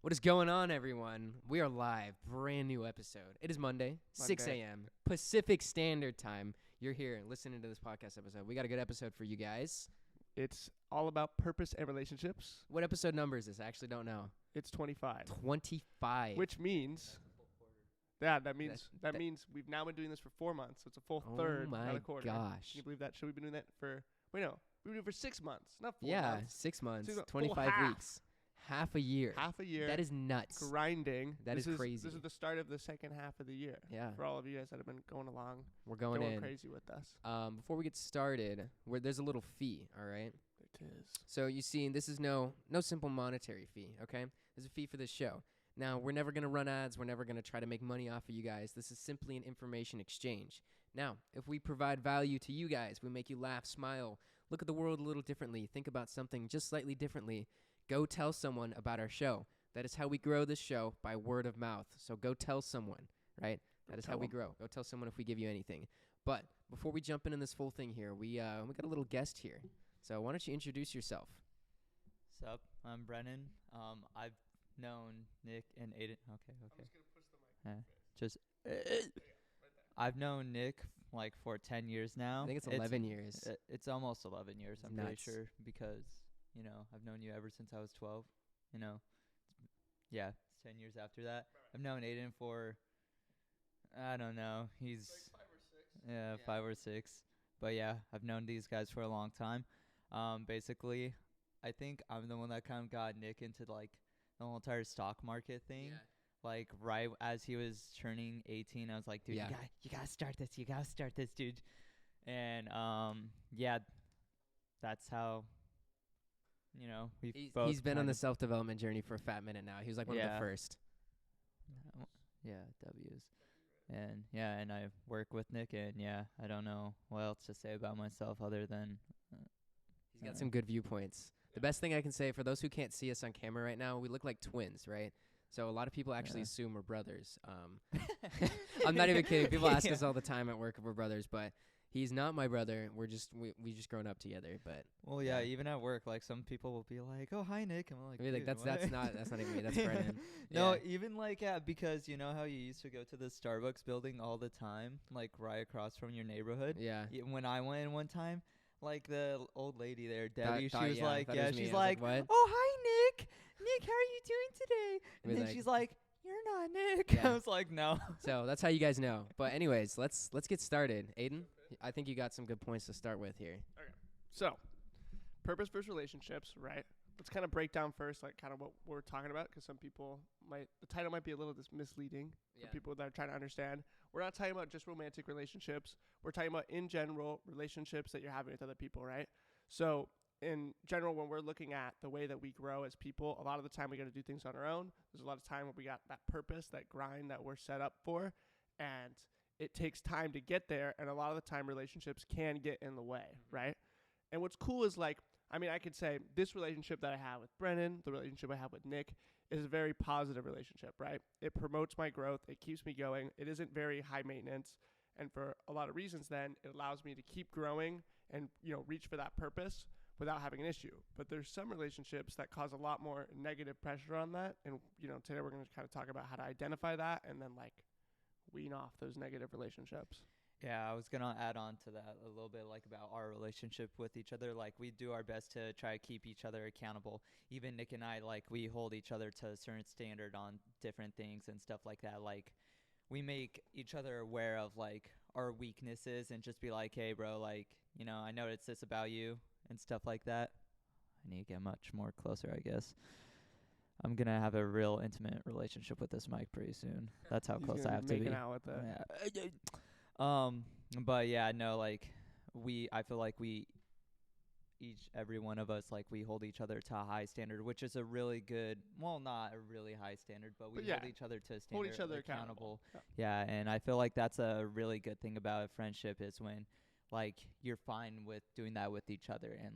What is going on, everyone? We are live, brand new episode. It is Monday, 6 a.m. Pacific Standard Time. You're here listening to this podcast episode. We got a good episode for you guys. It's all about purpose and relationships. What episode number is this? I actually don't know. It's 25. 25. Which means, that means we've now been doing this for 4 months. So it's a full third, not a quarter. Oh my gosh. Can you believe that? Should we be doing that for, we've been doing it for 6 months, not 4 months. Yeah, 6 months, So 25 weeks. Half a year. Half a year. That is nuts. Grinding. That is crazy. This is the start of the second half of the year. Yeah. For all of you guys that have been going along. We're going in. Crazy with us. Before we get started, there's a little fee, all right? It is. So you see, this is no simple monetary fee, okay? There's a fee for this show. Now, we're never going to run ads. We're never going to try to make money off of you guys. This is simply an information exchange. Now, if we provide value to you guys, we make you laugh, smile, look at the world a little differently, think about something just slightly differently, go tell someone about our show. That is how we grow this show, by word of mouth. So go tell someone, right? That is how we grow. Go tell someone if we give you anything. But before we jump into this full thing here, we got a little guest here. So why don't you introduce yourself? Sup, I'm Brennan. I've known Nick and Aiden. Okay. I'm just going to push the mic. I've known Nick like for 10 years now. I think it's 11 years. It's almost 11 years, I'm pretty nuts. sure, because, I've known you ever since I was 12, Yeah, it's 10 years after that. I've known Aiden for, I don't know, he's like 5 or 6. Yeah, 5 or 6. But yeah, I've known these guys for a long time. Basically, I think I'm the one that kind of got Nick into like the whole entire stock market thing. Yeah. Like right as he was turning 18, I was like, dude, you gotta start this. You gotta start this, dude. And that's how, He's been on the self-development journey for a fat minute now. He was like one of the first. Yeah, W's. And I work with Nick, and I don't know what else to say about myself other than He's got some good viewpoints. The best thing I can say, for those who can't see us on camera right now, we look like twins, right? So a lot of people actually assume we're brothers. I'm not even kidding. People ask us all the time at work if we're brothers, but he's not my brother. We just grown up together. But even at work, like some people will be like, "Oh, hi, Nick." I'm like, that's not even me. That's Brennan. No, even like because you know how you used to go to the Starbucks building all the time, like right across from your neighborhood. Yeah. When I went in one time, like the old lady there, Debbie, she's like, what? "Oh, hi, Nick. Nick, how are you doing today?" And then she's like, "You're not Nick." Yeah. I was like, "No." So that's how you guys know. But anyways, let's get started. Aiden, I think you got some good points to start with here. Okay. So, purpose versus relationships, right? Let's kind of break down first, like kind of what we're talking about, because some people the title might be a little misleading for people that are trying to understand. We're not talking about just romantic relationships. We're talking about, in general, relationships that you're having with other people, right? So, in general, when we're looking at the way that we grow as people, a lot of the time we got to do things on our own. There's a lot of time where we got that purpose, that grind that we're set up for, and it takes time to get there, and a lot of the time relationships can get in the way, right? And what's cool is I could say this relationship that I have with Brennan, the relationship I have with Nick, is a very positive relationship, right? It promotes my growth. It keeps me going. It isn't very high maintenance. And for a lot of reasons then, it allows me to keep growing and, reach for that purpose without having an issue. But there's some relationships that cause a lot more negative pressure on that. And, today we're going to kind of talk about how to identify that and then wean off those negative relationships. Yeah, I was going to add on to that a little bit, about our relationship with each other. We do our best to try to keep each other accountable. Even Nick and I, we hold each other to a certain standard on different things and stuff like that. We make each other aware of, our weaknesses and just be like, hey, bro, I noticed this about you and stuff like that. I need to get much more closer, I guess. I'm going to have a real intimate relationship with this mic pretty soon. That's how close I have to be. Out with it. Yeah. But yeah, no, I feel like every one of us, we hold each other to a high standard, which is a really good, well, not a really high standard, but we hold each other to a standard. Hold each other accountable. Yeah. And I feel like that's a really good thing about a friendship is when, you're fine with doing that with each other and,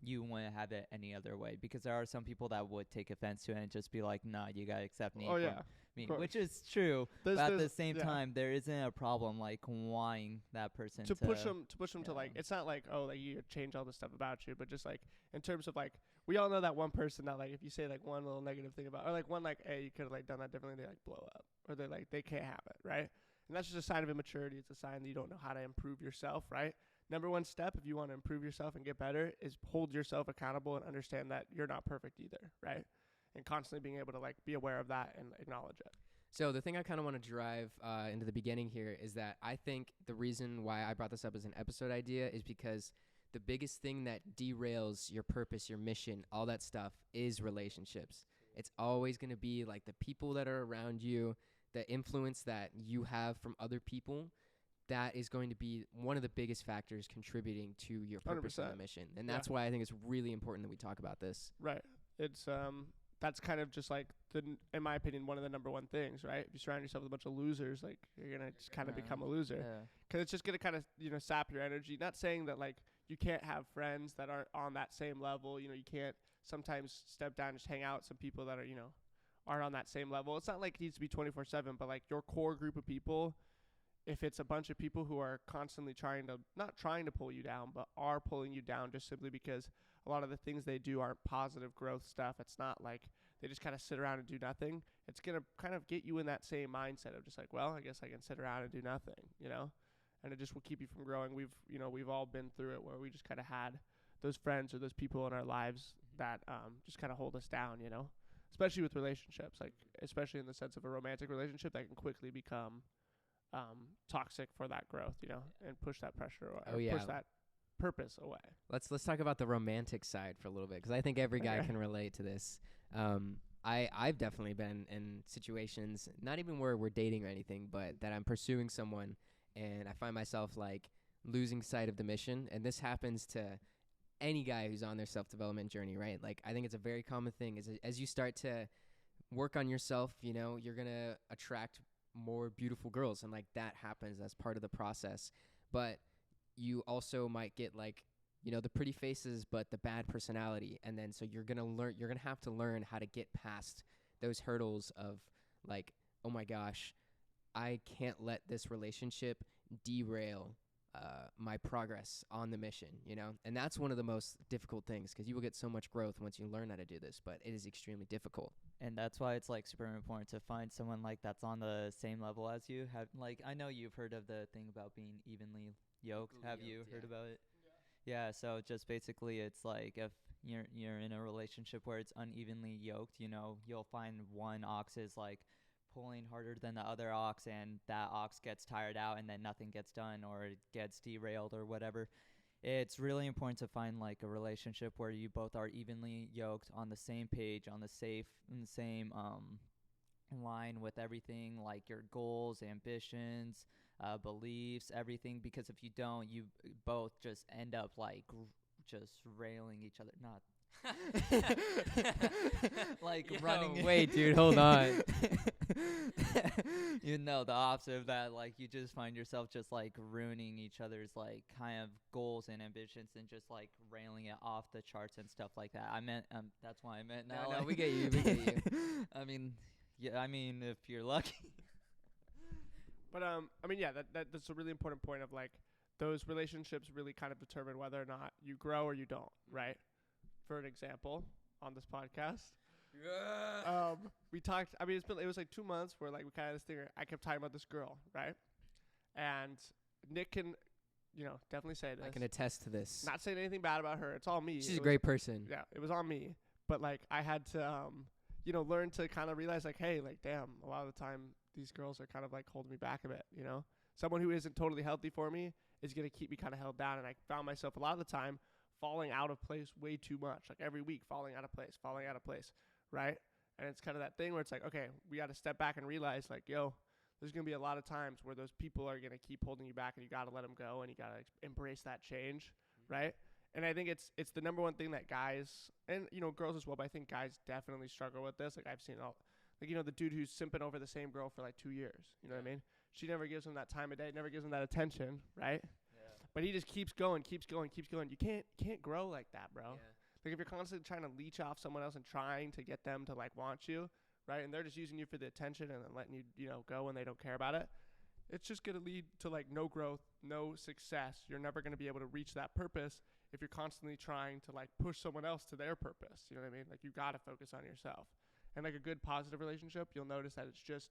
you wouldn't have it any other way. Because there are some people that would take offense to it and just be like, nah, you got to accept me. Me, which is true. But at the same time, there isn't a problem, wanting that person to push them to it's not you change all this stuff about you, but just in terms of we all know that one person that like if you say like one little negative thing about, or like one like, hey, you could have like done that differently, they like blow up, or they like they can't have it, right? And that's just a sign of immaturity. It's a sign that you don't know how to improve yourself, right? Number one step if you want to improve yourself and get better is hold yourself accountable and understand that you're not perfect either, right? And constantly being able to like be aware of that and acknowledge it. So the thing I kind of want to drive into the beginning here is that I think the reason why I brought this up as an episode idea is because the biggest thing that derails your purpose, your mission, all that stuff is relationships. It's always going to be like the people that are around you, the influence that you have from other people. That is going to be one of the biggest factors contributing to your purpose and the mission. And that's why I think it's really important that we talk about this. Right. It's that's kind of just like in my opinion, one of the number one things, right? If you surround yourself with a bunch of losers, like you're gonna just kind of become a loser, because it's just gonna kind of sap your energy. Not saying that like you can't have friends that aren't on that same level. You can't sometimes step down and just hang out with some people that are aren't on that same level. It's not like it needs to be 24/7, but like your core group of people. If it's a bunch of people who are constantly not trying to pull you down, but are pulling you down just simply because a lot of the things they do aren't positive growth stuff. It's not like they just kind of sit around and do nothing. It's going to kind of get you in that same mindset of just like, well, I guess I can sit around and do nothing, and it just will keep you from growing. We've all been through it where we just kind of had those friends or those people in our lives that just kind of hold us down, especially with relationships, like especially in the sense of a romantic relationship that can quickly become toxic for that growth, and push that pressure away, push that purpose away. Let's talk about the romantic side for a little bit, because I think every guy can relate to this. I've definitely been in situations, not even where we're dating or anything, but that I'm pursuing someone and I find myself like losing sight of the mission. And this happens to any guy who's on their self-development journey, right? Like I think it's a very common thing is as you start to work on yourself, you're going to attract more beautiful girls, and like that happens as part of the process. But you also might get like the pretty faces but the bad personality, and then so you're gonna have to learn how to get past those hurdles of like, oh my gosh, I can't let this relationship derail my progress on the mission, and that's one of the most difficult things, because you will get so much growth once you learn how to do this, but it is extremely difficult. And that's why it's like super important to find someone like that's on the same level as you. I know you've heard of the thing about being evenly yoked. Have you heard about it? Yeah. So just basically, it's like if you're in a relationship where it's unevenly yoked, you'll find one ox is like pulling harder than the other ox, and that ox gets tired out, and then nothing gets done, or it gets derailed or whatever. It's really important to find like a relationship where you both are evenly yoked, on the same page, on the same line with everything, like your goals, ambitions, beliefs, everything. Because if you don't, you both just end up like just railing each other. Not like running. Wait, dude, hold on. The opposite of that, like you just find yourself just like ruining each other's like kind of goals and ambitions, and just like railing it off the charts and stuff like that. I meant that's why I meant now. No, we get you. I mean if you're lucky. But that's a really important point of like those relationships really kind of determine whether or not you grow or you don't, right? For an example, on this podcast, we talked. I mean, it was like 2 months where like we kind of this thing. I kept talking about this girl, right? And Nick can, definitely say this. I can attest to this. Not saying anything bad about her. It's all me. She's a great person. Yeah, it was on me. But like I had to, learn to kind of realize like, hey, like damn, a lot of the time these girls are kind of like holding me back a bit. Someone who isn't totally healthy for me is gonna keep me kind of held down, and I found myself a lot of the time falling out of place way too much, like every week falling out of place, right? And it's kind of that thing where it's like, okay, we got to step back and realize like, yo, there's going to be a lot of times where those people are going to keep holding you back, and you got to let them go, and you got to embrace that change, right? And I think it's the number one thing that guys, and girls as well, but I think guys definitely struggle with this. Like I've seen the dude who's simping over the same girl for like 2 years, you know what I mean? She never gives him that time of day, never gives him that attention, right? But he just keeps going. You can't grow like that, bro. Yeah. Like if you're constantly trying to leech off someone else and trying to get them to like want you, right? And they're just using you for the attention and then letting you, go when they don't care about it. It's just going to lead to like no growth, no success. You're never going to be able to reach that purpose if you're constantly trying to like push someone else to their purpose. You know what I mean? Like you got to focus on yourself. And like a good positive relationship, you'll notice that it's just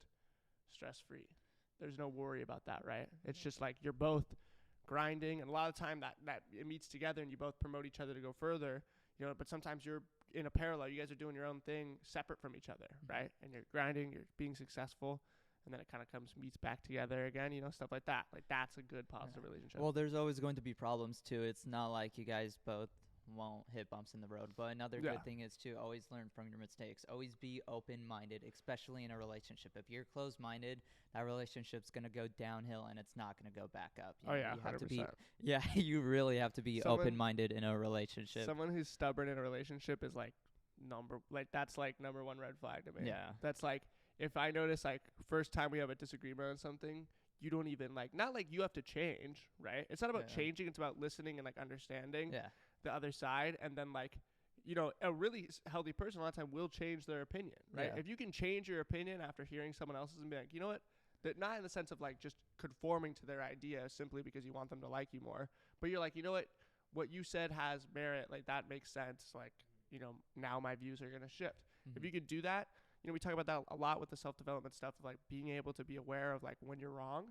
stress free. There's no worry about that, right? It's just like you're both grinding, and a lot of the time that it meets together and you both promote each other to go further, you know, but sometimes you're in a parallel, you guys are doing your own thing separate from each other, right? And you're grinding, you're being successful, and then it kind of meets back together again, you know, stuff like that. Like that's a good positive relationship. Well, there's always going to be problems too. It's not like you guys both won't hit bumps in the road. But another good thing is to always learn from your mistakes. Always be open-minded, especially in a relationship. If you're closed-minded, that relationship's going to go downhill and it's not going to go back up. You you have 100%. You really have to be open-minded in a relationship. Someone who's stubborn in a relationship is that's like number one red flag to me. Yeah. That's like, if I notice like first time we have a disagreement on something, you don't even like, not like you have to change, right? It's not about changing. It's about listening and like understanding the other side. And then like, you know, a really healthy person a lot of time will change their opinion, right? If you can change your opinion after hearing someone else's and be like, you know what, that not in the sense of like just conforming to their idea simply because you want them to like you more, but you're like, you know what you said has merit. Like that makes sense. Like, you know, now my views are going to shift. If you could do that, you know, we talk about that a lot with the self-development stuff, of like being able to be aware of like when you're wrong.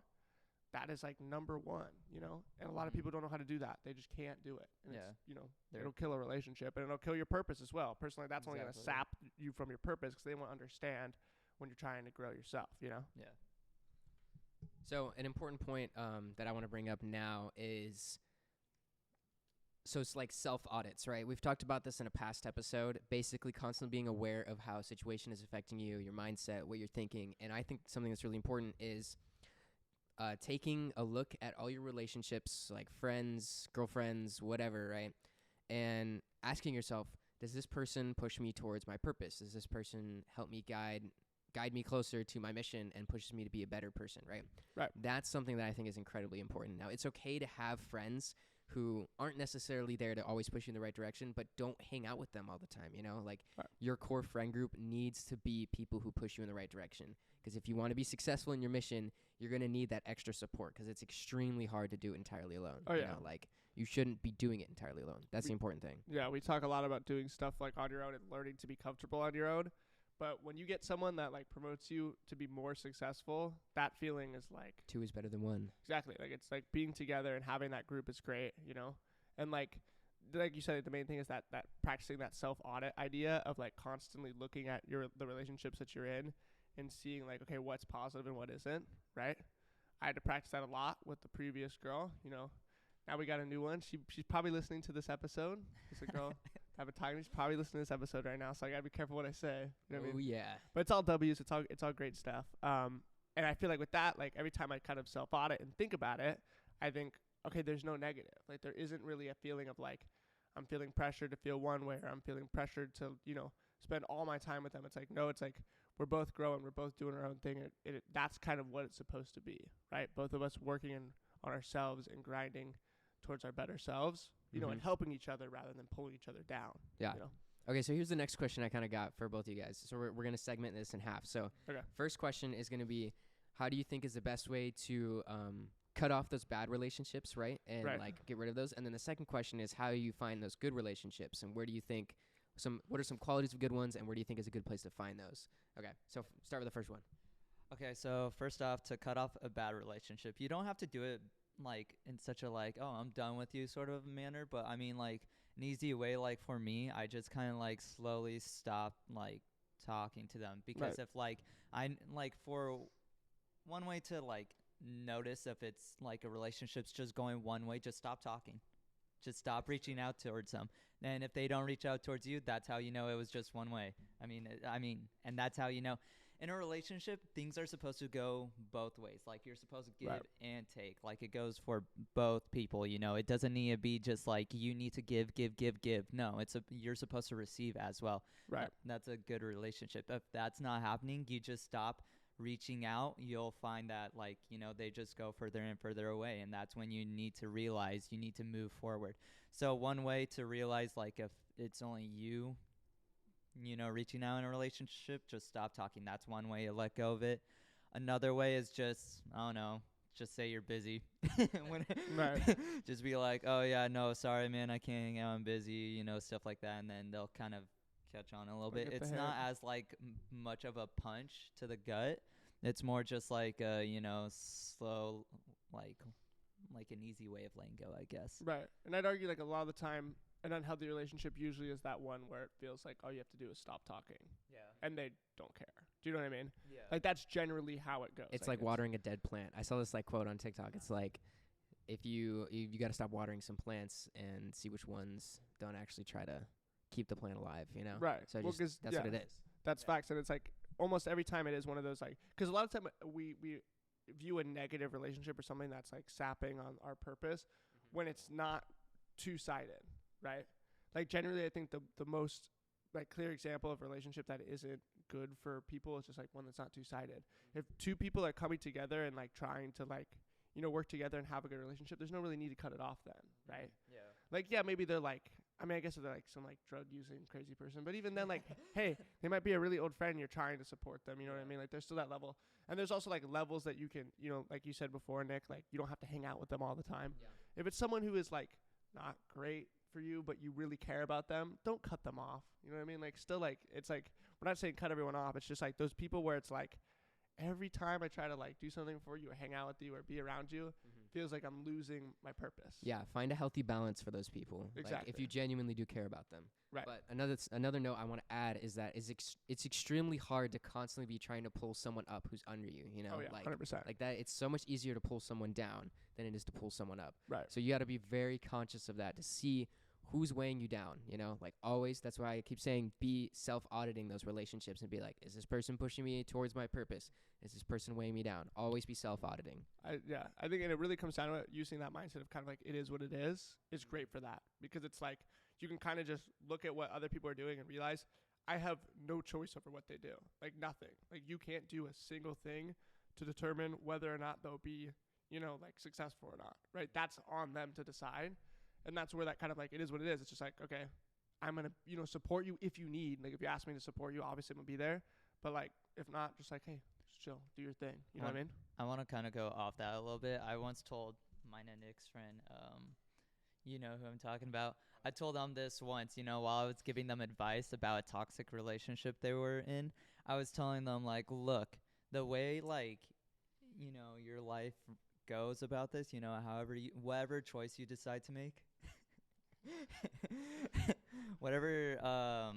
That is like number one, you know, and a lot of people don't know how to do that. They just can't do it. And it's, you know, it'll kill a relationship and it'll kill your purpose as well. Personally, that's only going to sap you from your purpose because they won't understand when you're trying to grow yourself, you know? Yeah. So an important point that I want to bring up now is, so it's like self-audits, right? We've talked about this in a past episode, basically constantly being aware of how a situation is affecting you, your mindset, what you're thinking. And I think something that's really important is taking a look at all your relationships, like friends, girlfriends, whatever, right? And asking yourself, does this person push me towards my purpose? Does this person help me guide me closer to my mission and pushes me to be a better person, right? Right. That's something that I think is incredibly important. Now, it's okay to have friends who aren't necessarily there to always push you in the right direction, but don't hang out with them all the time, you know? Like, your core friend group needs to be people who push you in the right direction. Because if you want to be successful in your mission, you're going to need that extra support, because it's extremely hard to do it entirely alone. You know, like, you shouldn't be doing it entirely alone. That's the important thing. Yeah, we talk a lot about doing stuff like on your own and learning to be comfortable on your own. But when you get someone that like promotes you to be more successful, that feeling is like 2 is better than 1. Exactly. Like it's like being together and having that group is great, you know? And like you said, the main thing is that practicing that self-audit idea of like constantly looking at the relationships that you're in and seeing like, okay, what's positive and what isn't, right? I had to practice that a lot with the previous girl, you know. Now we got a new one. She's probably listening to this episode. It's a girl. Have a time. She's probably listening to this episode right now, so I gotta be careful what I say. You know what I mean? Yeah. But it's all W's. It's all great stuff. And I feel like with that, like every time I kind of self-audit and think about it, I think, okay, there's no negative. Like there isn't really a feeling of like I'm feeling pressured to feel one way or I'm feeling pressured to, you know, spend all my time with them. It's like, no, it's like we're both growing. We're both doing our own thing. That's kind of what it's supposed to be, right? Both of us working on ourselves and grinding towards our better selves, you know, and helping each other rather than pulling each other down. Yeah. You know? Okay, so here's the next question I kind of got for both of you guys. So we're going to segment this in half. So first question is going to be, how do you think is the best way to cut off those bad relationships, right? And like get rid of those. And then the second question is, how do you find those good relationships? And where do you think what are some qualities of good ones, and where do you think is a good place to find those? Okay, so start with the first one. Okay, so first off, to cut off a bad relationship, you don't have to do it like in such a like, oh, I'm done with you sort of manner, but I mean like an easy way, like for me, I just kind of like slowly stop like talking to them, because if like I like, for one way to like notice if it's like a relationship's just going one way, just stop talking, just stop reaching out towards them. And if they don't reach out towards you, that's how you know it was just one way. I mean, and that's how you know. In a relationship, things are supposed to go both ways. Like, you're supposed to give and take. Like, it goes for both people, you know. It doesn't need to be just like you need to give. No, you're supposed to receive as well. Right. That's a good relationship. If that's not happening, you just stop reaching out. You'll find that, like, you know, they just go further and further away. And that's when you need to realize you need to move forward. So one way to realize, like, if it's only you know, reaching out in a relationship, just stop talking. That's one way to let go of it. Another way is just, I don't know, just say you're busy. When Right. Just be like, oh yeah, no, sorry man, I can't hang out, I'm busy, you know, stuff like that, and then they'll kind of catch on a little Like bit. get the It's not hint. as like much of a punch to the gut. It's more just like you know, slow, like an easy way of letting go, I guess. Right. And I'd argue like a lot of the time an unhealthy relationship usually is that one where it feels like all you have to do is stop talking Yeah. and they don't care. Do you know what I mean? Yeah. Like that's generally how it goes. It's I like guess. watering a dead plant. I saw this like quote on TikTok. It's like if you got to stop watering some plants and see which ones don't actually try to keep the plant alive, you know? Right. So Well, just 'cause, that's yeah, what it is. That's Yeah. facts. And it's like almost every time it is one of those like, because a lot of time we view a negative relationship or something that's like sapping on our purpose when it's not two-sided, right? Like generally I think the most like clear example of a relationship that isn't good for people is just like one that's not two-sided. If two people are coming together and like trying to like, you know, work together and have a good relationship, there's no really need to cut it off then, right? Yeah. Like, yeah, maybe they're like, I mean, I guess they're like some like drug using crazy person, but even then, like, hey, they might be a really old friend and you're trying to support them, you know what I mean? Like, there's still that level. And there's also like levels that you can, you know, like you said before, Nick, like you don't have to hang out with them all the time. Yeah. If it's someone who is like not great for you, but you really care about them, don't cut them off. You know what I mean? Like, still, like, it's like, we're not saying cut everyone off. It's just like those people where it's like, every time I try to like do something for you or hang out with you or be around you, feels like I'm losing my purpose. Yeah, find a healthy balance for those people. Like Exactly. if you genuinely do care about them. Right. But another note I want to add is that it's extremely hard to constantly be trying to pull someone up who's under you, you know? Oh yeah, like 100%. like that it's so much easier to pull someone down than it is to pull someone up. Right. So you got to be very conscious of that to see who's weighing you down, you know? Like always, that's why I keep saying be self-auditing those relationships and be like, is this person pushing me towards my purpose? Is this person weighing me down? Always be self-auditing. I think and it really comes down to it, using that mindset of kind of like it is what it is great for that, because it's like you can kind of just look at what other people are doing and realize I have no choice over what they do. Like nothing. Like you can't do a single thing to determine whether or not they'll be, you know, like successful or not. Right? That's on them to decide. And that's where that kind of like it is what it is. It's just like, okay, I'm gonna, you know, support you if you need. Like if you ask me to support you, obviously I'm gonna be there. But like if not, just like, hey, just chill, do your thing. You know what I mean? I want to kind of go off that a little bit. I once told mine and Nick's friend, you know who I'm talking about. I told them this once, you know, while I was giving them advice about a toxic relationship they were in. I was telling them like, look, the way like, you know, your life goes about this, you know, whatever choice you decide to make, whatever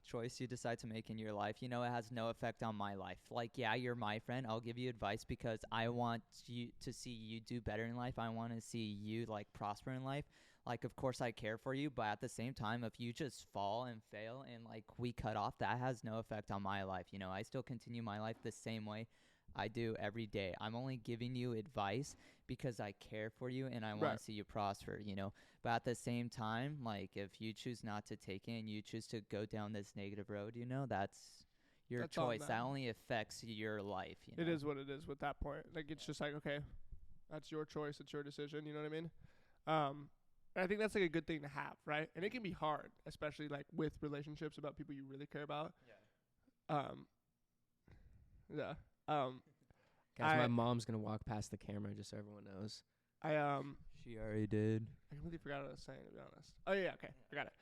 choice you decide to make in your life, you know, it has no effect on my life. Like, yeah, you're my friend. I'll give you advice because I want you to see you do better in life. I want to see you like prosper in life. Like, of course I care for you, but at the same time, if you just fall and fail and like we cut off, that has no effect on my life. You know, I still continue my life the same way I do every day. I'm only giving you advice because I care for you and I want Right. to see you prosper, you know. But at the same time, like if you choose not to take it and you choose to go down this negative road, you know, that's your That's on choice. That them. only affects your life, you know. It is what it is with that point. Like it's just like, okay, that's your choice, it's your decision, you know what I mean? And I think that's like a good thing to have, right? And it can be hard, especially like with relationships about people you really care about. Yeah. Guys, my I- mom's going to walk past the camera just so everyone knows. I She already did. I completely forgot what I was saying, to be honest. Oh yeah, okay, I got it.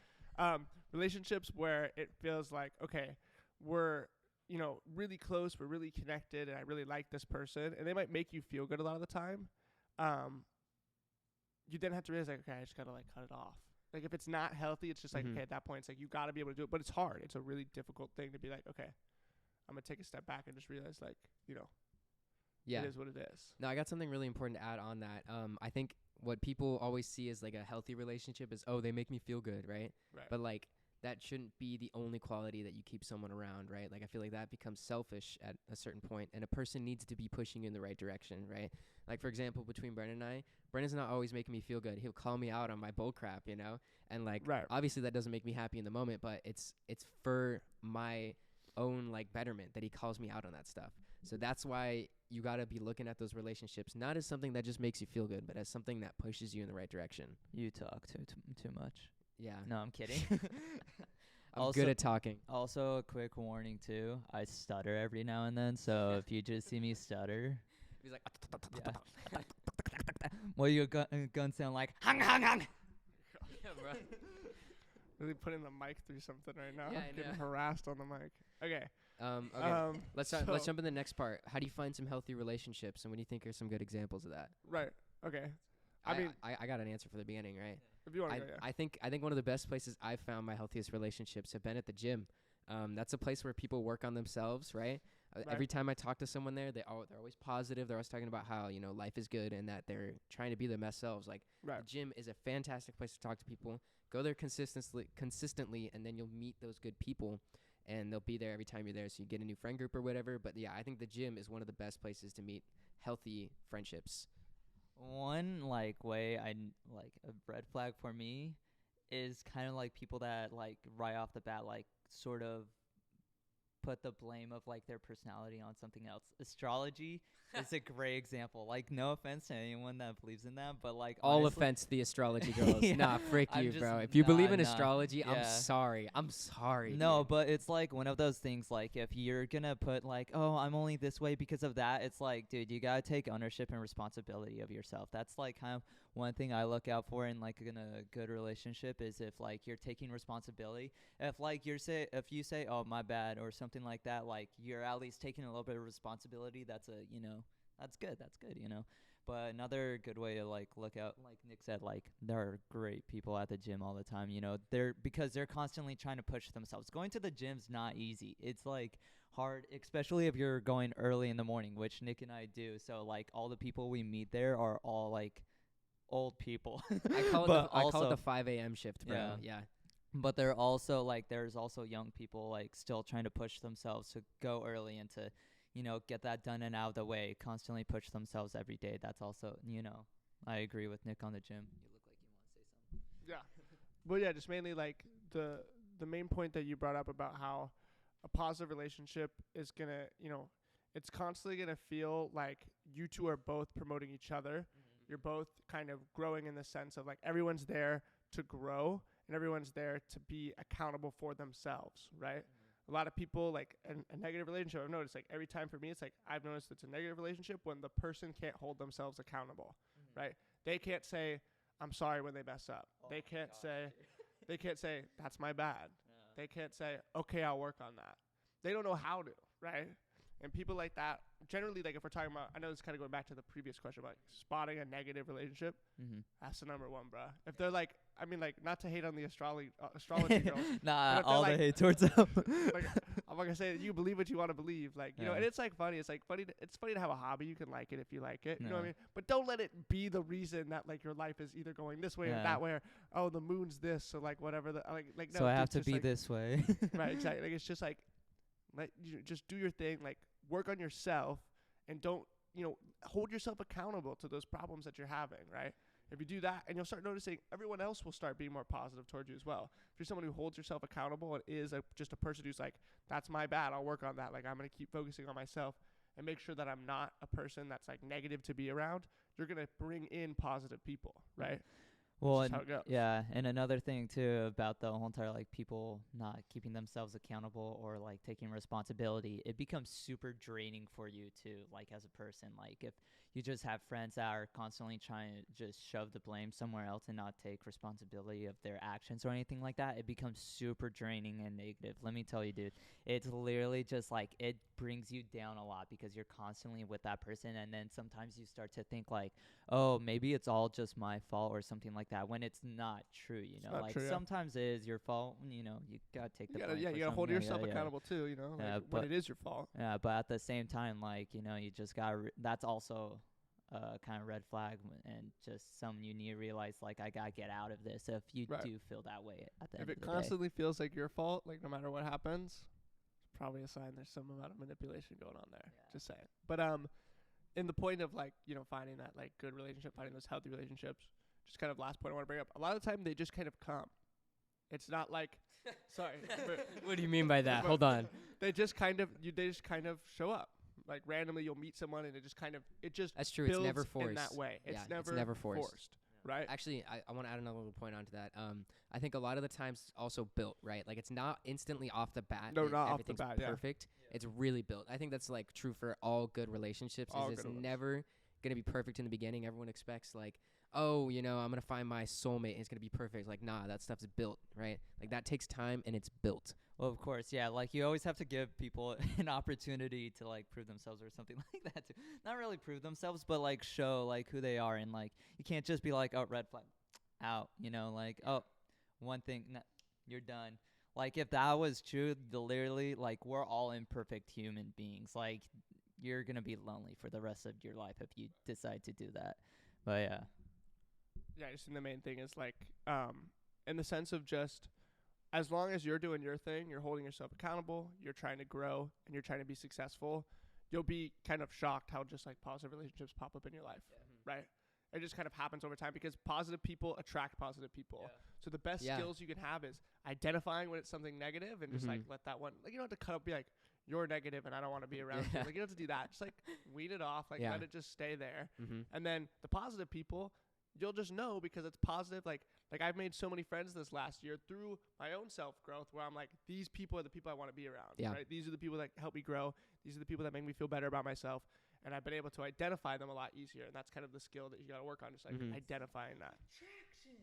Relationships where it feels like, okay, we're, you know, really close, we're really connected, and I really like this person, and they might make you feel good a lot of the time. You then have to realize like, okay, I just gotta like cut it off. Like if it's not healthy, it's just like, Mhm. okay, at that point, it's like you gotta be able to do it, but it's hard. It's a really difficult thing to be like, okay, I'm gonna take a step back and just realize like, you know, Yeah. it is what it is. No, I got something really important to add on that. I think what people always see as like a healthy relationship is, oh, they make me feel good, right? Right. But like that shouldn't be the only quality that you keep someone around, right? Like I feel like that becomes selfish at a certain point, and a person needs to be pushing you in the right direction, right? Like for example, between Brennan and I, Brennan's not always making me feel good. He'll call me out on my bull crap, you know? And like Right. obviously that doesn't make me happy in the moment, but it's for my own like betterment that he calls me out on that stuff. So that's why you got to be looking at those relationships not as something that just makes you feel good, but as something that pushes you in the right direction. You talk too much. Yeah. No, I'm kidding. I'm Also- good at talking. Also, a quick warning too. I stutter every now and then, so if you just see me stutter, He's like, Yeah. What your gun sound like? Hang, hang, hang. yeah, bro. Really putting the mic through something right now. Yeah, I Getting know. harassed on the mic. Okay. Okay. Let's so- jump in the next part. How do you find some healthy relationships, and what do you think are some good examples of that? Right. Okay. I mean, I got an answer for the beginning, right? if you want to go, yeah. I think one of the best places I've found my healthiest relationships have been at the gym. That's a place where people work on themselves, right? Right. Every time I talk to someone there, they're always positive. They're always talking about how life is good and that they're trying to be their best selves. Like Right. the gym is a fantastic place to talk to people. Go there consistently, and then you'll meet those good people, and they'll be there every time you're there. So you get a new friend group or whatever. But yeah, I think the gym is one of the best places to meet healthy friendships. One way like a red flag for me is kind of like people that like right off the bat like sort of put the blame of like their personality on something else. Astrology is a great example. Like, no offense to anyone that believes in that, but like All honestly, offense to the astrology girls. Yeah, Nah, frick I'm you, just- bro. If you believe in nah. astrology, I'm Yeah. sorry. I'm sorry. No, dude. but it's like one of those things like if you're gonna put like, oh, I'm only this way because of that, it's like, dude, you gotta take ownership and responsibility of yourself. That's like kind of one thing I look out for in like in a good relationship is if like you're taking responsibility. If like if you say, oh, my bad or something like that, like you're at least taking a little bit of responsibility. That's that's good. That's good, But another good way to like look out, like Nick said, like there are great people at the gym all the time. Because they're constantly trying to push themselves. Going to the gym's not easy. It's like hard, especially if you're going early in the morning, which Nick and I do. So like all the people we meet there are all like old people. I call it the 5 a.m. shift, bro. Yeah. Yeah. But they're also like there's also young people like still trying to push themselves to go early and to get that done and out of the way, constantly push themselves every day. That's also, I agree with Nick on the gym. You look like you want to say something. Yeah. Well, yeah, just mainly like the main point that you brought up about how a positive relationship is going to, it's constantly going to feel like you two are both promoting each other. Mm-hmm. You're both kind of growing in the sense of like everyone's there to grow and everyone's there to be accountable for themselves, right? A lot of people, like, a negative relationship, I've noticed, like, every time for me, it's like, I've noticed it's a negative relationship when the person can't hold themselves accountable, right? They can't say, I'm sorry when they mess up. They can't say, that's my bad. Yeah. They can't say, okay, I'll work on that. They don't know how to, right? And people like that, generally, like, if we're talking about, I know this is kind of going back to the previous question about spotting a negative relationship, that's the number one, bruh. If they're like, I mean, like, not to hate on the astrology girls. Nah, if all they're the like- hate towards them. Like, I'm not gonna say that you believe what you want to believe, like Yeah. and it's like funny. It's like funny. It's funny to have a hobby. You can like it if you like it. You know what I Yeah. mean? But don't let it be the reason that like your life is either going this way or Yeah. that way. Or, oh, the moon's this, so like whatever. Like no. So I have it's to just, be like, this way. right. Exactly. Like it's just like, let you just do your thing. Like work on yourself and don't hold yourself accountable to those problems that you're having. Right. If you do that, and you'll start noticing everyone else will start being more positive towards you as well. If you're someone who holds yourself accountable and is just a person who's like, that's my bad, I'll work on that. Like, I'm going to keep focusing on myself and make sure that I'm not a person that's like negative to be around. You're going to bring in positive people, right? Well, That's just how it goes. yeah, and another thing too about the whole entire like people not keeping themselves accountable or like taking responsibility, it becomes super draining for you too, like as a person. Like if you just have friends that are constantly trying to just shove the blame somewhere else and not take responsibility of their actions or anything like that, it becomes super draining and negative. Let me tell you, dude, it's literally just like it brings you down a lot because you're constantly with that person, and then sometimes you start to think like, oh, maybe it's all just my fault or something like that, when it's not true, not like true, yeah. sometimes it is your fault, you gotta take the blame for You gotta something. hold Yeah, yourself yeah, yeah. accountable too, Yeah, like when it is your fault. Yeah, but at the same time, like, you just gotta that's also kind of red flag, and just something you need to realize, like, I gotta get out of this if you Right. do feel that way at the If end it of the day. constantly feels like your fault, like no matter what happens, it's probably a sign there's some amount of manipulation going on there. Yeah. Just saying. But in the point of like, finding that like good relationship, finding those healthy relationships, just kind of last point I want to bring up. A lot of the time they just kind of come. It's not like sorry. What do you mean by that? Hold on. They just kind of show up. Like randomly you'll meet someone and it just That's true. It's builds never forced. in that way. It's Yeah, never forced. right? Actually, I want to add another little point onto that. I think a lot of the times it's also built, right? Like it's not instantly off the bat. No, that not off the everything's bat, yeah. perfect. It's really built. I think that's like true for all good relationships. All It's good ones. never gonna be perfect in the beginning. Everyone expects like, oh, you know, I'm gonna find my soulmate and it's gonna be perfect. Like, nah, that stuff's built, right? Like that takes time and it's built. Well, of course, yeah. Like you always have to give people an opportunity to like prove themselves or something like that. Too. Not really prove themselves, but like show like who they are, and like you can't just be like, oh, red flag, out. You know, like oh, one thing, you're done. Like if that was true, literally, like we're all imperfect human beings. Like you're gonna be lonely for the rest of your life if you decide to do that. But yeah. Yeah, I just think the main thing is like, in the sense of just, as long as you're doing your thing, you're holding yourself accountable, you're trying to grow, and you're trying to be successful, you'll be kind of shocked how just like positive relationships pop up in your life, right? It just kind of happens over time because positive people attract positive people. Yeah. So the best skills you can have is identifying when it's something negative and just like let that one, like you don't have to cut up, be like, you're negative and I don't want to be around you. Like you don't have to do that. Just like weed it off, like let it just stay there. And then the positive people, you'll just know because it's positive. Like I've made so many friends this last year through my own self-growth where I'm like, these people are the people I want to be around, right? These are the people that help me grow. These are the people that make me feel better about myself. And I've been able to identify them a lot easier. And that's kind of the skill that you got to work on, just like identifying that. Attraction.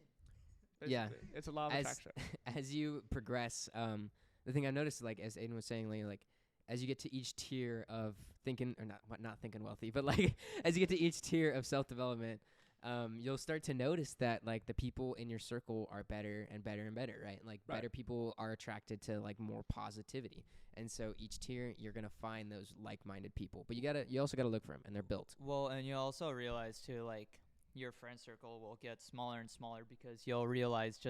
Yeah. It's a law of attraction. As you progress, the thing I noticed, like as Aiden was saying, like as you get to each tier of thinking, or not thinking wealthy, but like as you get to each tier of self-development, you'll start to notice that like the people in your circle are better and better and better, right? Like better people are attracted to like more positivity. And so each tier you're going to find those like-minded people. But you also got to look for them and they're built. Well, and you also realize too, like your friend circle will get smaller and smaller because you'll realize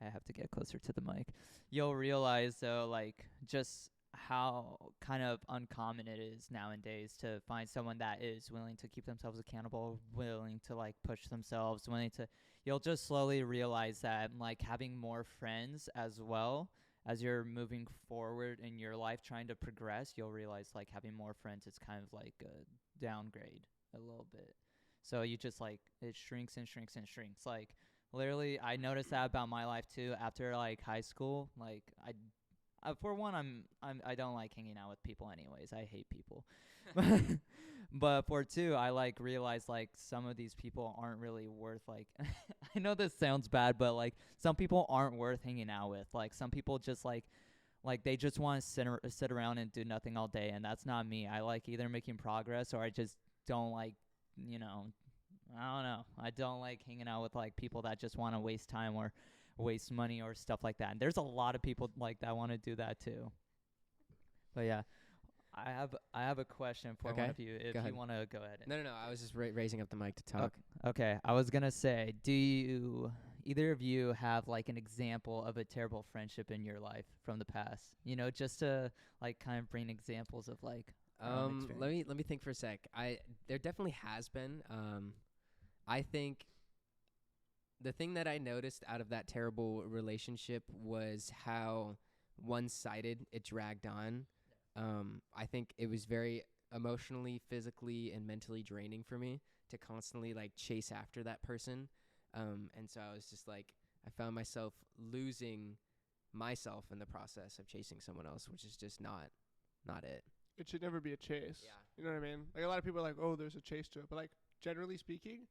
I have to get closer to the mic. You'll realize though, like just how kind of uncommon it is nowadays to find someone that is willing to keep themselves accountable, willing to like push themselves, you'll just slowly realize that like having more friends as well as you're moving forward in your life trying to progress, you'll realize like having more friends is kind of like a downgrade a little bit. So you just like it shrinks and shrinks and shrinks. Like literally I noticed that about my life too after like high school. Like for one, I don't like hanging out with people anyways. I hate people. But for two, I like realized like some of these people aren't really worth like I know this sounds bad, but like some people aren't worth hanging out with. Like some people just like they just want to sit around and do nothing all day, and that's not me. I like either making progress or I just don't like, you know, I don't know. I don't like hanging out with like people that just want to waste time or waste money or stuff like that. And there's a lot of people like that want to do that too. But yeah, I have a question for one of you if you want to go ahead. No. I was just raising up the mic to talk. Okay. I was going to say, do you either of you have like an example of a terrible friendship in your life from the past? You know, just to like kind of bring examples of like let me think for a sec. There definitely has been. I think the thing that I noticed out of that terrible relationship was how one-sided it dragged on. I think it was very emotionally, physically, and mentally draining for me to constantly like chase after that person. And so I was just like, I found myself losing myself in the process of chasing someone else, which is just not it. It should never be a chase. Yeah. You know what I mean? Like a lot of people are like, oh, there's a chase to it. But like generally speaking,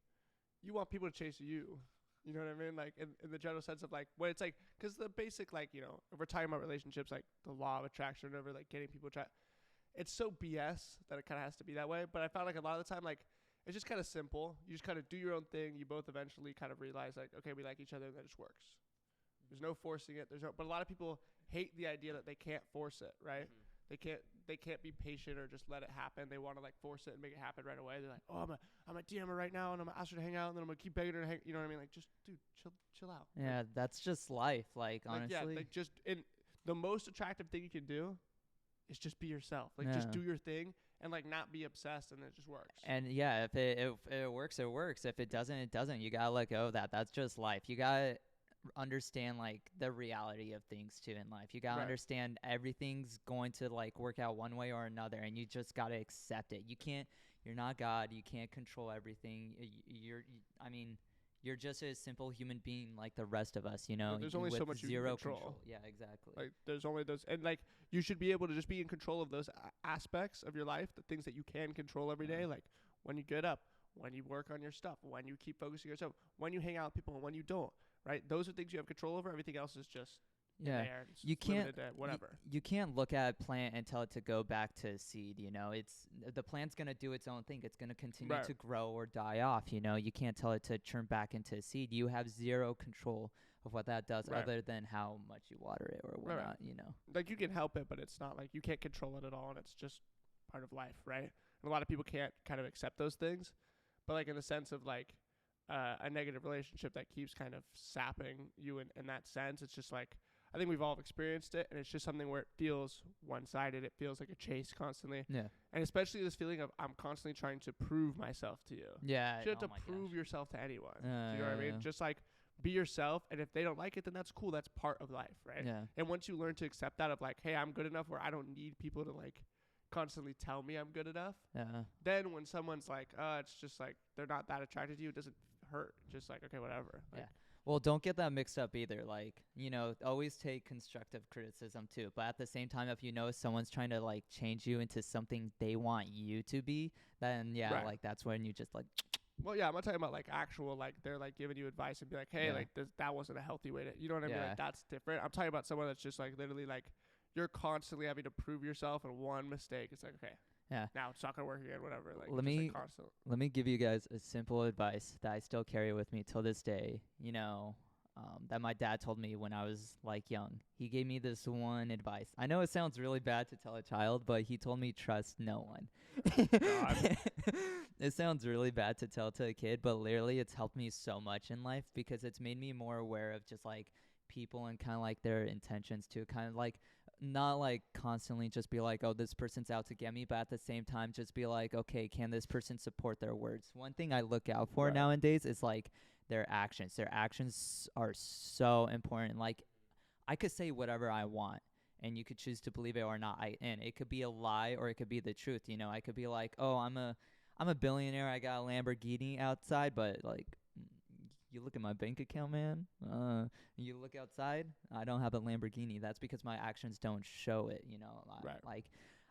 you want people to chase you. You know what I mean? Like in the general sense of like when it's like, because the basic like, you know, if we're talking about relationships, like the law of attraction or whatever, like getting people it's so BS that it kind of has to be that way. But I found like a lot of the time, like it's just kind of simple. You just kind of do your own thing. You both eventually kind of realize like, okay, we like each other and that just works. There's no forcing it. But a lot of people hate the idea that they can't force it, right? They can't be patient or just let it happen. They want to like force it and make it happen right away. They're like, oh, I'm a DM her right now and I'm gonna ask her to hang out and then I'm gonna keep begging her to hang. You know what I mean? Like, just dude, chill out. Yeah, like, that's just life. Like honestly, yeah, like just the most attractive thing you can do is just be yourself. Like just do your thing and like not be obsessed and it just works. And yeah, if it works, it works. If it doesn't, it doesn't. You gotta let go of that. That's just life. You gotta understand like the reality of things too in life. You gotta understand everything's going to like work out one way or another, and you just gotta accept it. You're not God. You can't control everything. you're just a simple human being like the rest of us, you know, There's only so with much you can zero control. Yeah, exactly. Like there's only those, and like you should be able to just be in control of those aspects of your life, the things that you can control every day, like when you get up, when you work on your stuff, when you keep focusing on yourself, when you hang out with people, and when you don't. Right? Those are things you have control over. Everything else is just Yeah. there. It's You can't limited to whatever. You can't look at a plant and tell it to go back to seed, you know. It's the plant's going to do its own thing. It's going to continue Right. to grow or die off, you know. You can't tell it to turn back into a seed. You have zero control of what that does Right. other than how much you water it or Right. whatnot, you know. Like you can help it, but it's not like you can't control it at all, and it's just part of life, right? And a lot of people can't kind of accept those things, but like in the sense of like a negative relationship that keeps kind of sapping you in that sense, it's just like I think we've all experienced it, and it's just something where it feels one-sided. It feels like a chase constantly, Yeah. and especially this feeling of I'm constantly trying to prove myself to you. Yeah. You don't oh have my to prove gosh. yourself to anyone. Yeah, Do you know what I yeah, mean? Just like be yourself, and if they don't like it, then that's cool. That's part of life, right? Yeah. And once you learn to accept that of like, hey, I'm good enough where I don't need people to like constantly tell me I'm good enough, Yeah. then when someone's like, it's just like they're not that attracted to you, it doesn't hurt. Just like, okay, whatever. Like, Yeah. Well, don't get that mixed up either. Like, you know, always take constructive criticism too. But at the same time, if you know someone's trying to like change you into something they want you to be, then yeah, Right. like that's when you just like. Well, yeah, I'm not talking about like actual, like they're like giving you advice and be like, hey, Yeah. like that wasn't a healthy way to, you know what I mean? Yeah. Like that's different. I'm talking about someone that's just like literally like you're constantly having to prove yourself, and one mistake, it's like, okay, Yeah. now it's not gonna work again, whatever. Like, Let just, me- like, constant. Let me give you guys a simple advice that I still carry with me till this day. You know, that my dad told me when I was like young. He gave me this one advice. I know it sounds really bad to tell a child, but he told me trust no one. God. It sounds really bad to tell to a kid, but literally it's helped me so much in life because it's made me more aware of just like people and kind of like their intentions too. Kind of like not like constantly just be like, oh, this person's out to get me, but at the same time just be like, okay, can this person support their words? One thing I look out for Right. nowadays is like their actions. Their actions are so important. Like I could say whatever I want and you could choose to believe it or not. And it could be a lie or it could be the truth, you know. I could be like, "Oh, I'm a billionaire. I got a Lamborghini outside," but like you look at my bank account, man. You look outside, I don't have a Lamborghini. That's because my actions don't show it, you know. Right. Like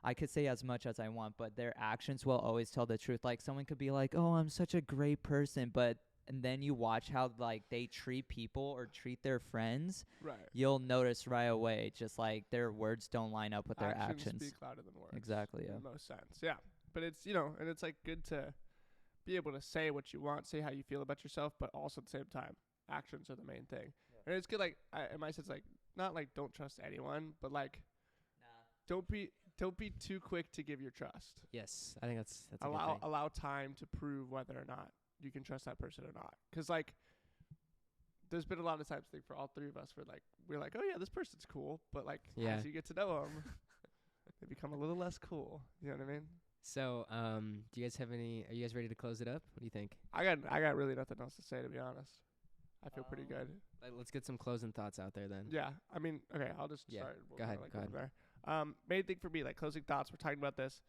I could say as much as I want, but their actions will always tell the truth. Like someone could be like, "Oh, I'm such a great person," but and then you watch how like they treat people or treat their friends, Right. you'll notice right away just like their words don't line up with their actions. speak louder than words. Exactly, yeah. In most sense, yeah. But it's, you know, and it's like good to be able to say what you want, say how you feel about yourself, but also at the same time, actions are the main thing. And it's good, like in my sense, like not like don't trust anyone, but like don't be too quick to give your trust. Yes, I think that's a good thing. Allow time to prove whether or not you can trust that person or not. 'Cause like there's been a lot of times, I think, for all three of us where like we're like, oh yeah, this person's cool, but like Yeah. as you get to know them, they become a little less cool. You know what I mean? So, do you guys have any? Are you guys ready to close it up? What do you think? I got really nothing else to say, to be honest. I feel pretty good. Let's get some closing thoughts out there then. Yeah, I mean, okay, I'll just Yeah, start. go ahead, Like go over there. Main thing for me, like closing thoughts. We're talking about this.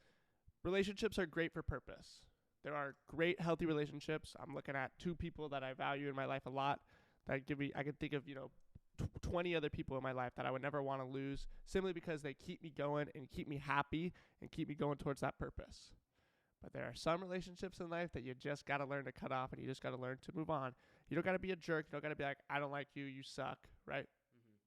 Relationships are great for purpose. There are great, healthy relationships. I'm looking at two people that I value in my life a lot. That give me, I can think of 20 other people in my life that I would never want to lose, simply because they keep me going and keep me happy and keep me going towards that purpose. But there are some relationships in life that you just got to learn to cut off, and you just got to learn to move on. You don't got to be a jerk. You don't got to be like, I don't like you, you suck, right?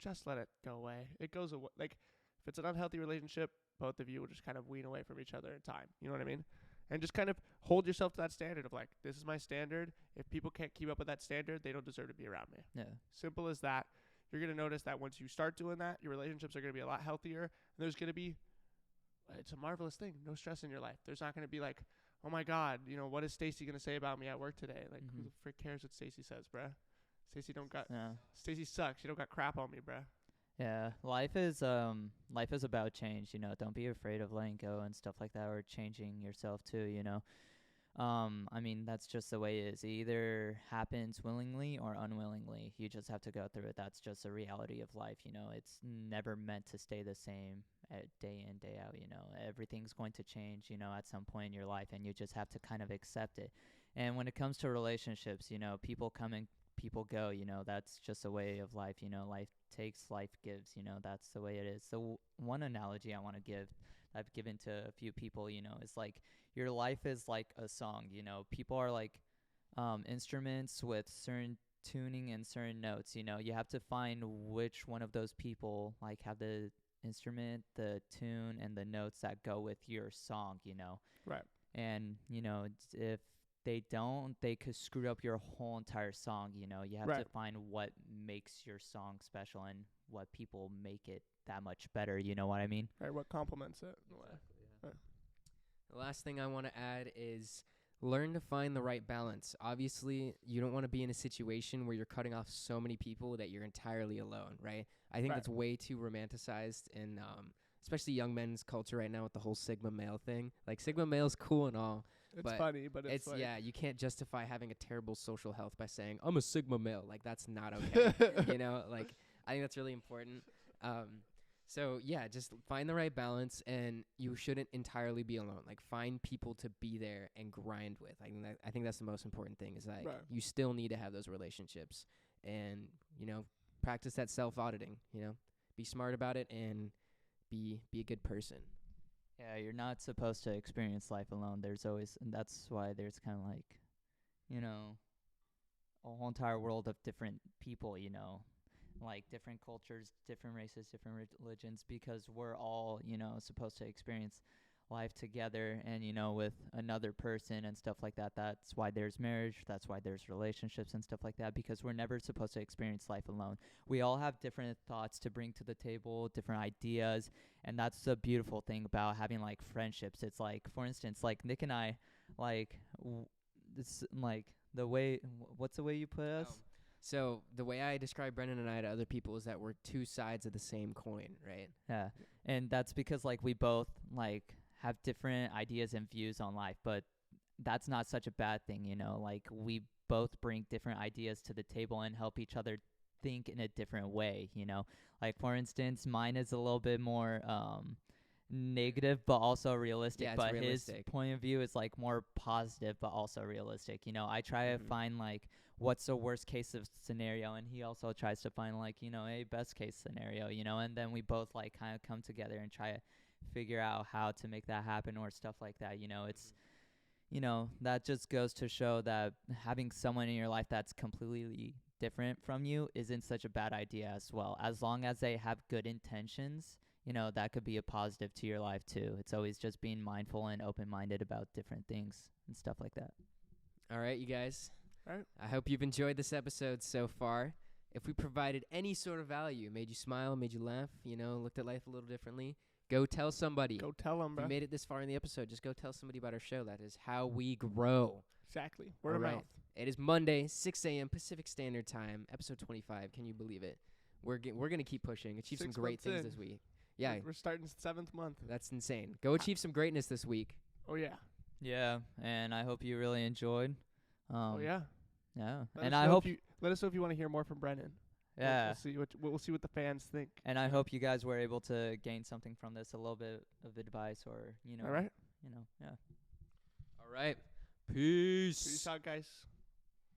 Just let it go away. It goes away. Like, if it's an unhealthy relationship, both of you will just kind of wean away from each other in time. You know what I mean? And just kind of hold yourself to that standard of like, this is my standard. If people can't keep up with that standard, they don't deserve to be around me. Yeah. Simple as that. You're going to notice that once you start doing that, your relationships are going to be a lot healthier. And there's going to be, it's a marvelous thing, no stress in your life. There's not going to be like, oh my God, what is Stacy going to say about me at work today? Like, who the frick cares what Stacy says, bruh? Stacy sucks. You don't got crap on me, bruh. Yeah, life is about change, you know. Don't be afraid of letting go and stuff like that, or changing yourself too, you know. I mean, that's just the way it is. It either happens willingly or unwillingly. You just have to go through it. That's just a reality of life, you know. It's never meant to stay the same day in, day out, you know. Everything's going to change, you know, at some point in your life, and you just have to kind of accept it. And when it comes to relationships, you know, people come and people go, you know, that's just a way of life, you know, life takes, life gives, you know, that's the way it is. So one analogy I want to give, I've given to a few people, you know, is like your life is like a song, you know, people are like instruments with certain tuning and certain notes, you know, you have to find which one of those people like have the instrument, the tune, and the notes that go with your song, you know. Right. And, you know, if they don't, they could screw up your whole entire song, you know. You have Right. to find what makes your song special and what people make it that much better, you know what I mean? Right. What complements it? Yeah. The last thing I want to add is learn to find the right balance. Obviously, you don't want to be in a situation where you're cutting off so many people that you're entirely alone, right? I think Right. that's way too romanticized in especially young men's culture right now with the whole Sigma male thing. Like, Sigma male's cool and all. It's But funny, but it's like, yeah, you can't justify having a terrible social health by saying, I'm a Sigma male. Like, that's not okay. You know, like, I think that's really important. So, yeah, just find the right balance, and you shouldn't entirely be alone. Like, find people to be there and grind with. I think that's the most important thing is that Right. you still need to have those relationships and, you know, practice that self-auditing, you know. Be smart about it and be a good person. Yeah, you're not supposed to experience life alone. There's always, and that's why there's kind of like, you know, a whole entire world of different people, you know, like different cultures, different races, different religions, because we're all, you know, supposed to experience life together and, you know, with another person and stuff like that. That's why there's marriage. That's why there's relationships and stuff like that, because we're never supposed to experience life alone. We all have different thoughts to bring to the table, different ideas, and that's the beautiful thing about having like friendships. It's like, for instance, like Nick and I, like this, like the way, what's the way you put us? So the way I describe Brendan and I to other people is that we're two sides of the same coin, right? Yeah. And that's because like we both like have different ideas and views on life, but that's not such a bad thing, you know. Like we both bring different ideas to the table and help each other think in a different way, you know. Like for instance, mine is a little bit more negative but also realistic, Yeah, it's but realistic. his point of view is like more positive but also realistic, you know. I try to find like what's the worst case of scenario, and he also tries to find like, you know, a best case scenario, you know, and then we both like kind of come together and try to figure out how to make that happen or stuff like that, you know. It's, you know, that just goes to show that having someone in your life that's completely different from you isn't such a bad idea as well, as long as they have good intentions. You know, that could be a positive to your life too. It's always just being mindful and open-minded about different things and stuff like that. All right, you guys. All right. I hope you've enjoyed this episode so far. If we provided any sort of value, made you smile, made you laugh, you know, looked at life a little differently, go tell somebody. Go tell them, If bro. you made it this far in the episode, just go tell somebody about our show. That is how we grow. Exactly. Word of All right. mouth. It is Monday, 6 a.m. Pacific Standard Time, episode 25. Can you believe it? We're going to keep pushing, achieve some 6 great months things in. this week. Yeah, We're starting 7th month. that's insane. Go achieve some greatness this week. Oh yeah. Yeah, and I hope you really enjoyed. Oh yeah. Yeah, Let and us I know hope if you, let us know if you want to hear more from Brennan. yeah, We'll see what the fans think. and I hope you guys were able to gain something from this, a little bit of advice, or you know, All right. you know, yeah. All right. Peace. Peace out, guys.